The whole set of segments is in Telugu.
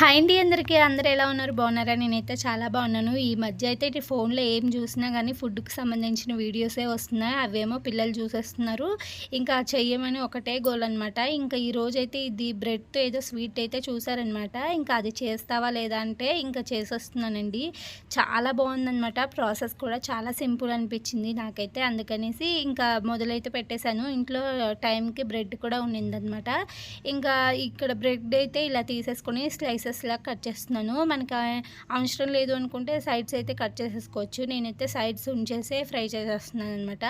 హాయ్ అండి అందరికీ. అందరూ ఎలా ఉన్నారు? బాగున్నారా? నేనైతే చాలా బాగున్నాను. ఈ మధ్య అయితే ఇటు ఫోన్‌లో ఏం చూసినా గానీ ఫుడ్‌కి సంబంధించిన వీడియోసే వస్తున్నాయి. అవేమో పిల్లలు చూసేస్తున్నారు. ఇంకా చెయ్యమని ఒకటే గోల్ అనమాట. ఇంకా ఈరోజైతే ఇది బ్రెడ్‌తో ఏదో స్వీట్ అయితే చూసారనమాట. ఇంకా అది చేస్తావా లేదా అంటే ఇంకా చేసేస్తున్నానండి. చాలా బాగుందనమాట. ప్రాసెస్ కూడా చాలా సింపుల్ అనిపించింది నాకైతే. అందుకనేసి ఇంకా మొదలైతే పెట్టేశాను. ఇంట్లో టైంకి బ్రెడ్ కూడా ఉండిందనమాట. ఇంకా ఇక్కడ బ్రెడ్ అయితే ఇలా తీసేసుకొని స్లైసెస్‌లా కట్ చేస్తున్నాను. మనకు అవసరం లేదు అనుకుంటే సైడ్స్ అయితే కట్ చేసేసుకోవచ్చు. నేనైతే సైడ్స్ ఉంచేసే ఫ్రై చేసేస్తున్నాననమాట.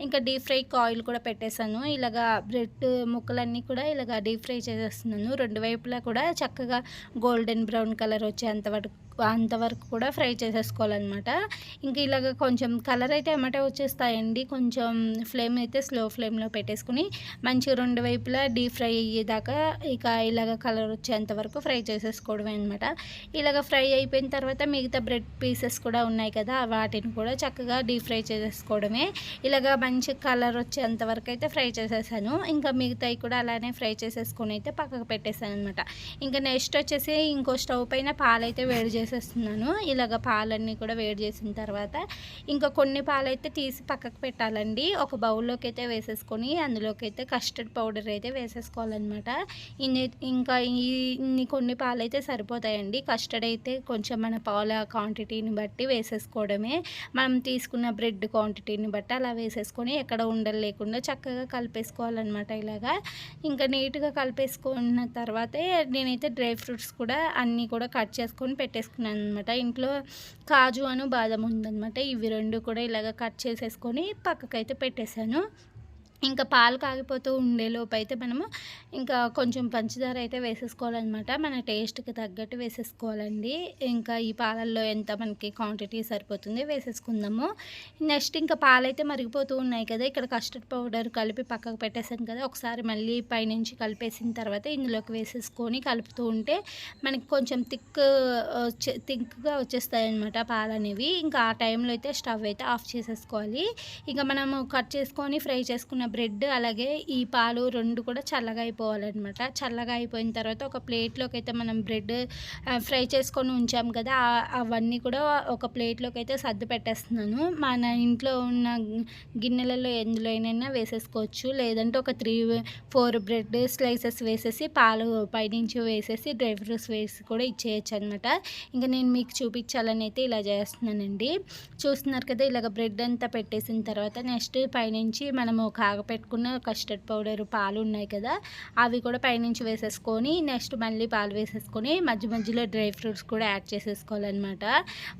ఇంకా డీప్ ఫ్రైకి ఆయిల్ కూడా పెట్టేశాను. ఇలాగా బ్రెడ్ ముక్కలన్నీ కూడా ఇలాగా డీప్ ఫ్రై చేసేస్తున్నాను. రెండు వైపులా కూడా చక్కగా గోల్డెన్ బ్రౌన్ కలర్ అంతవరకు కూడా ఫ్రై చేసేసుకోవాలన్నమాట. ఇంక ఇలాగ కొంచెం కలర్ అయితే ఎమ్మటే వచ్చేస్తాయండి. కొంచెం ఫ్లేమ్ అయితే స్లో ఫ్లేమ్‌లో పెట్టేసుకొని మంచిగా రెండు వైపులా డీప్ ఫ్రై అయ్యేదాకా ఇక ఇలాగ కలర్ వచ్చేంత వరకు ఫ్రై చేసేసుకోవడమే అనమాట. ఇలాగ ఫ్రై అయిపోయిన తర్వాత మిగతా బ్రెడ్ పీసెస్ కూడా ఉన్నాయి కదా! వాటిని కూడా చక్కగా డీప్ ఫ్రై చేసేసుకోవడమే. ఇలాగ మంచి కలర్ వచ్చేంత వరకు అయితే ఫ్రై చేసేసాను. ఇంకా మిగతాయి కూడా అలానే ఫ్రై చేసేసుకొని అయితే పక్కకు పెట్టేసాననమాట. ఇంకా నెక్స్ట్ వచ్చేసి ఇంకో స్టవ్ పైన పాలైతే వేడి చేసేస్తున్నాను. ఇలాగ పాలన్నీ కూడా వేడి చేసిన తర్వాత ఇంకా కొన్ని పాలైతే తీసి పక్కకు పెట్టాలండి. ఒక బౌల్లోకి అయితే వేసేసుకొని అందులోకి అయితే కస్టర్డ్ పౌడర్ అయితే వేసేసుకోవాలన్నమాట. ఇన్ని ఇంకా ఇన్ని కొన్ని పాలైతే సరిపోతాయండి. కస్టర్డ్ అయితే కొంచెం మన పాల క్వాంటిటీని బట్టి వేసేసుకోవడమే. మనం తీసుకున్న బ్రెడ్ క్వాంటిటీని బట్టి అలా వేసేసుకొని ఎక్కడ ఉండలు లేకుండా చక్కగా కలిపేసుకోవాలన్నమాట. ఇలాగా ఇంకా నీట్గా కలిపేసుకున్న తర్వాతే నేనైతే డ్రై ఫ్రూట్స్ కూడా అన్నీ కూడా కట్ చేసుకొని పెట్టేసుకున్నాను అనమాట. ఇంట్లో కాజు బాదం ఉందనమాట. ఇవి రెండు కూడా ఇలాగ కట్ చేసేసుకొని పక్కకైతే పెట్టేశాను. ఇంకా పాలు కాగిపోతూ ఉండేలోపు అయితే మనము ఇంకా కొంచెం పంచదార అయితే వేసేసుకోవాలన్నమాట. మన టేస్ట్‌కి తగ్గట్టు వేసేసుకోవాలండి. ఇంకా ఈ పాలల్లో ఎంత మనకి క్వాంటిటీ సరిపోతుంది వేసేసుకుందాము. నెక్స్ట్ ఇంకా పాలైతే మరిగిపోతూ ఉన్నాయి కదా! ఇక్కడ కస్టర్డ్ పౌడర్ కలిపి పక్కకు పెట్టేసాను కదా! ఒకసారి మళ్ళీ పైనుంచి కలిపేసిన తర్వాత ఇందులోకి వేసేసుకొని కలుపుతూ ఉంటే మనకి కొంచెం థిక్‌గా వచ్చేస్తాయన్నమాట పాలనేవి. ఇంకా ఆ టైంలో అయితే స్టవ్ అయితే ఆఫ్ చేసేసుకోవాలి. ఇక మనము కట్ చేసుకొని ఫ్రై చేసుకున్న బ్రెడ్ అలాగే ఈ పాలు 2 కూడా చల్లగా అయిపోవాలన్నమాట. చల్లగా అయిపోయిన తర్వాత ఒక ప్లేట్‌లోకి అయితే మనం బ్రెడ్ ఫ్రై చేసుకొని ఉంచాం కదా! అవన్నీ కూడా ఒక ప్లేట్‌లోకి అయితే సర్ది పెట్టేస్తున్నాను. మన ఇంట్లో ఉన్న గిన్నెలలో ఎందులో అయినా వేసేసుకోవచ్చు. లేదంటే ఒక 4 బ్రెడ్ స్లైసెస్ వేసేసి పాలు పైనుంచి వేసేసి డ్రై ఫ్రూట్స్ వేసి కూడా ఇచ్చేయొచ్చు అనమాట. ఇంకా నేను మీకు చూపించాలని అయితే ఇలా చేస్తున్నానండి. చూస్తున్నారు కదా! ఇలాగ బ్రెడ్ అంతా పెట్టేసిన తర్వాత నెక్స్ట్ పైనుంచి మనము కాగపెట్టుకున్న కస్టర్డ్ పౌడర్ పాలు ఉన్నాయి కదా! అవి కూడా పైనుంచి వేసేసుకొని నెక్స్ట్ మళ్ళీ పాలు వేసేసుకొని మధ్యలో డ్రై ఫ్రూట్స్ కూడా యాడ్ చేసేసుకోవాలన్నమాట.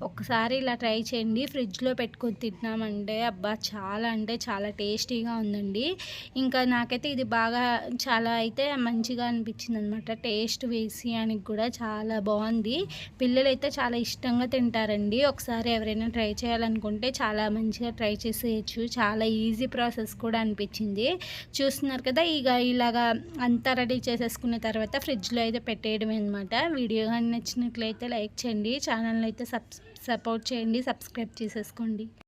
ఒక్కసారి ఇలా ట్రై చేయండి. ఫ్రిడ్జ్‌లో పెట్టుకొని తిన్నామంటే అబ్బా! చాలా అంటే చాలా టేస్టీగా ఉందండి. ఇంకా నాకైతే ఇది బాగా చాలా అయితే మంచిగా అనిపించిందనమాట. టేస్ట్ వేసియానికి కూడా చాలా బాగుంది. పిల్లలైతే చాలా ఇష్టంగా తింటారండి. ఒకసారి ఎవరైనా ట్రై చేయాలనుకుంటే చాలా మంచిగా ట్రై చేసేయచ్చు. చాలా ఈజీ ప్రాసెస్ కూడా అనిపించింది. చూస్తున్నారు కదా! ఇలాగా అంతా రెడీ చేసేసుకున్న తర్వాత ఫ్రిడ్జ్‌లో అయితే పెట్టేయడమే అనమాట. వీడియో గాని నచ్చినట్లయితే లైక్ చేయండి. ఛానల్‌ని అయితే సపోర్ట్ చేయండి. సబ్స్క్రైబ్ చేసేసుకోండి.